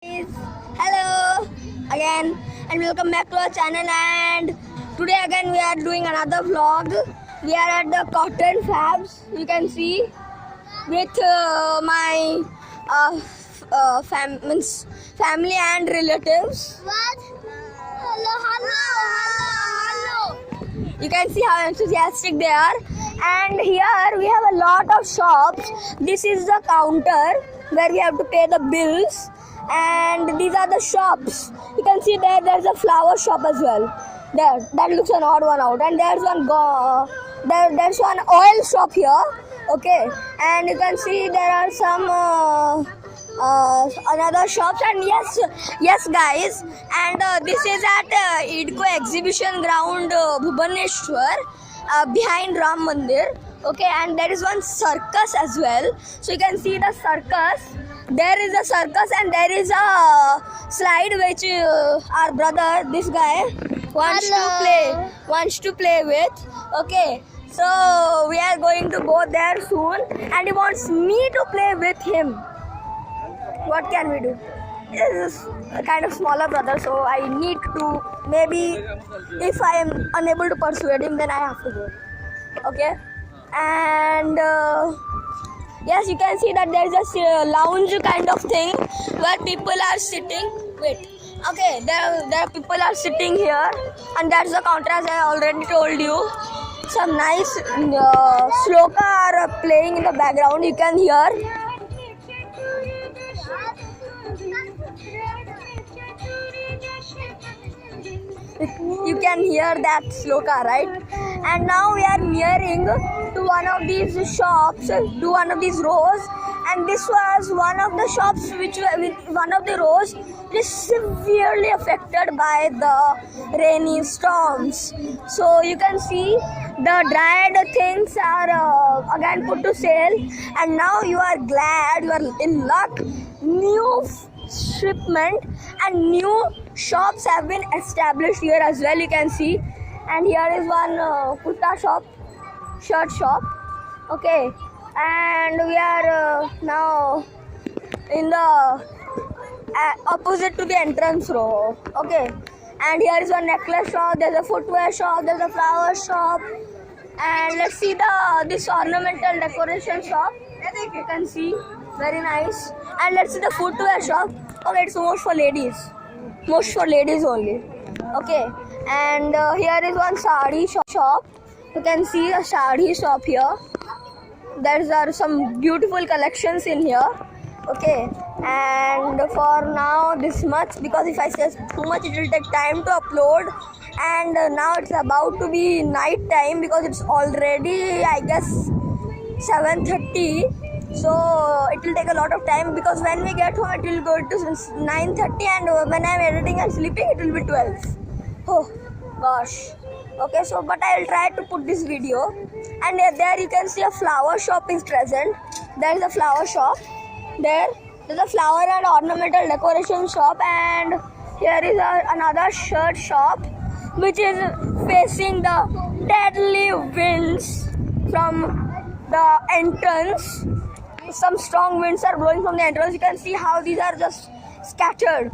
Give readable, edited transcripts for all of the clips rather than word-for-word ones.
Hello again and welcome back to our channel, and today again we are doing another vlog. We are at the cotton fabs, you can see, with my family and relatives. What? Hello. You can see how enthusiastic they are. And here we have a lot of shops. This is the counter where we have to pay the bills, and these are the shops. You can see there's a flower shop as well. There, that looks an odd one out. And there's there's one oil shop here. Okay, and you can see there are some another shops. And yes guys, and this is at IDCO exhibition ground, Bhubaneswar, behind Ram Mandir. Okay, and there is one circus as well. So you can see the circus. There is a circus and there is a slide which our brother, this guy, wants to play with. Okay, so we are going to go there soon, and he wants me to play with him. What can we do? This is a kind of smaller brother, so I need to, maybe if I am unable to persuade him, then I have to go. Okay, and yes, you can see that there is a lounge kind of thing where people are sitting. Wait, okay, there people are sitting here, and that's the counter, as I already told you. Some nice sloka are playing in the background, you can hear. You can hear that sloka, right? And now we are nearing to one of these shops, to one of these rows, and this was one of the shops with one of the rows is severely affected by the rainy storms. So you can see the dried things are again put to sale, and now you are glad, you are in luck. New shipment and new shops have been established here as well, you can see. And here is one kurta shop, shirt shop. Okay, and we are now in the opposite to the entrance row. Okay, and here is one necklace shop, there's a footwear shop, there's a flower shop, and let's see this ornamental decoration shop. You can see, very nice. And let's see the footwear shop. Okay, it's most for ladies only. Okay, and here is one sari shop. You can see a sari shop here. There are some beautiful collections in here. Okay, and for now this much, because if I say too much it will take time to upload, and now it's about to be night time because it's already, I guess, 7:30. So it will take a lot of time, because when we get home it will go to 9:30, and when I'm editing and sleeping it will be 12. Oh gosh. Okay, so but I will try to put this video. And there you can see a flower shop is present. There is a flower shop. There's a flower and ornamental decoration shop, and here is another shirt shop which is facing the deadly winds from the entrance. Some strong winds are blowing from the entrance. You can see how these are just scattered.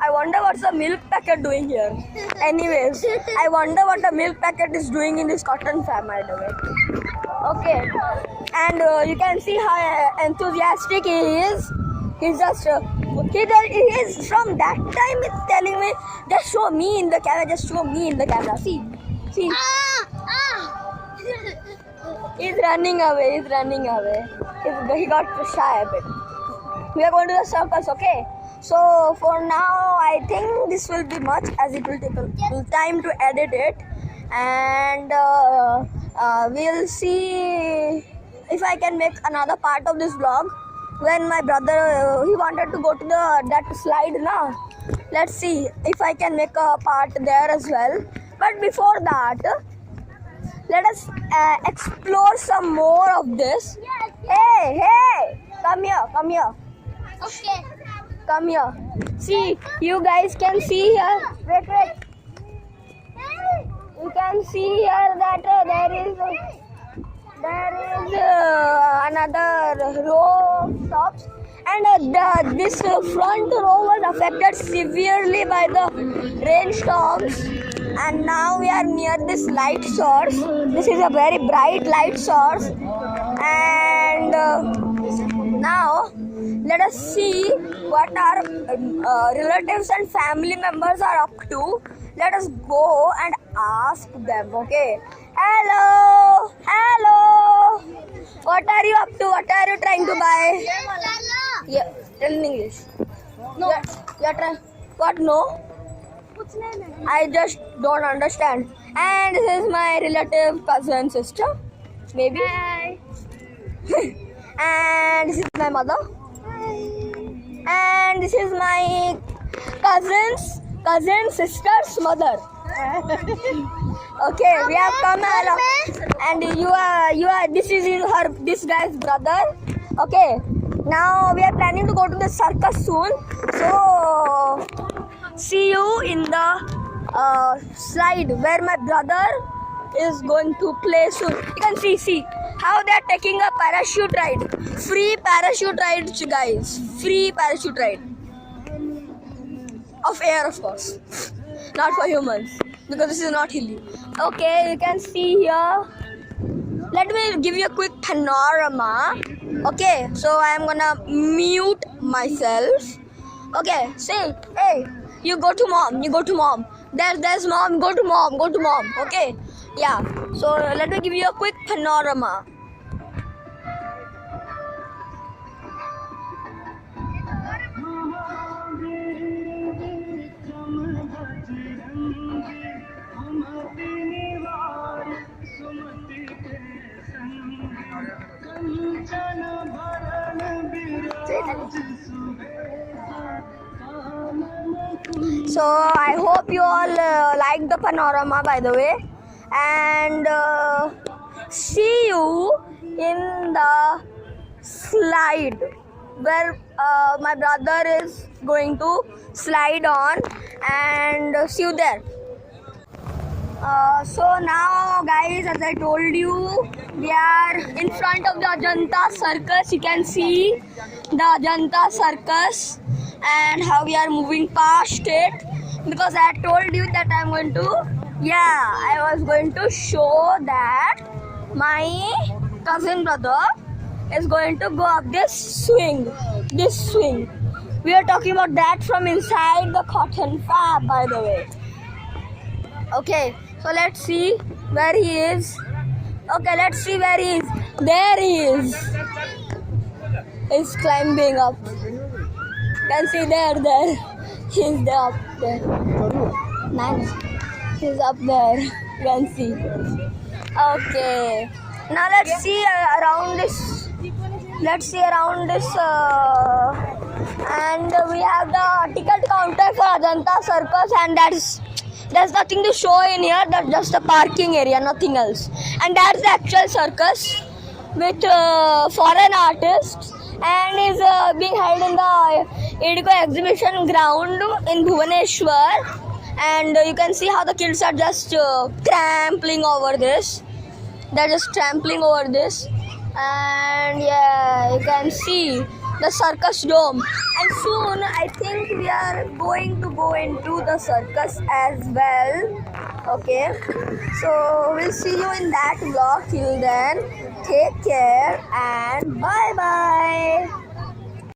I wonder what's the milk packet doing here. Anyways, I wonder what the milk packet is doing in this cotton farm, by the way. Okay, and you can see how enthusiastic he is. He's just he is from that time. It's telling me, just show me in the camera. Just show me in the camera. See. He's running away. He got shy a bit. We are going to the circus, okay? So for now, I think this will be much, as it will take a little time to edit it, and we'll see if I can make another part of this vlog. When my brother he wanted to go to that slide now. Let's see if I can make a part there as well. But before that, let us explore some more of this. Hey, come here. Okay. Come here. See, you guys can see here. Wait. You can see here that there is another row of shops, and this front row was affected severely by the rainstorms. And now we are near this light source. This is a very bright light source. And now let us see what our relatives and family members are up to. Let us go and ask them. Okay. Hello. Hello. What are you up to? What are you trying to buy? Yeah. Tell in English. No. You're trying. What? No. I just don't understand. And this is my relative cousin sister. Maybe. Hi. And this is my mother. And this is my cousin sister's mother. Okay, we have come along. And you are this guy's brother. Okay, now we are planning to go to the circus soon. So see you in the slide where my brother is going to play soon. You can see how they are taking a parachute ride. Free parachute ride, guys. Free parachute ride. Of air, of course. Not for humans. Because this is not hilly. Okay, you can see here. Let me give you a quick panorama. Okay, so I am gonna mute myself. Okay, see. Hey, you go to mom. There's mom. Go to mom. Okay. Yeah. So let me give you a quick panorama. So I hope you all like the panorama, by the way, and see you in the slide where my brother is going to slide on, and see you there. So now, guys, as I told you, we are in front of the Ajanta Circus. You can see the Ajanta Circus and how we are moving past it, because I told you that I was going to show that my cousin brother is going to go up this swing. We are talking about that from inside the cotton fab, by the way. Okay, so let's see where he is. Okay, let's see where he is. There he is. He's climbing up. You can see there. He's there, up there. Nice. He's up there. You can see. Okay. Now let's see around this. And we have the ticket counter for Ajanta Circus, and there's nothing to show in here. That's just a parking area, nothing else. And that's the actual circus with foreign artists, and is being held in the IDCO exhibition ground in Bhubaneswar. And you can see how the kids are just trampling over this. They're just trampling over this. And yeah, you can see the circus dome. And soon I think we are going to go into the circus as well. Okay, so we'll see you in that vlog. Till then, take care and bye bye.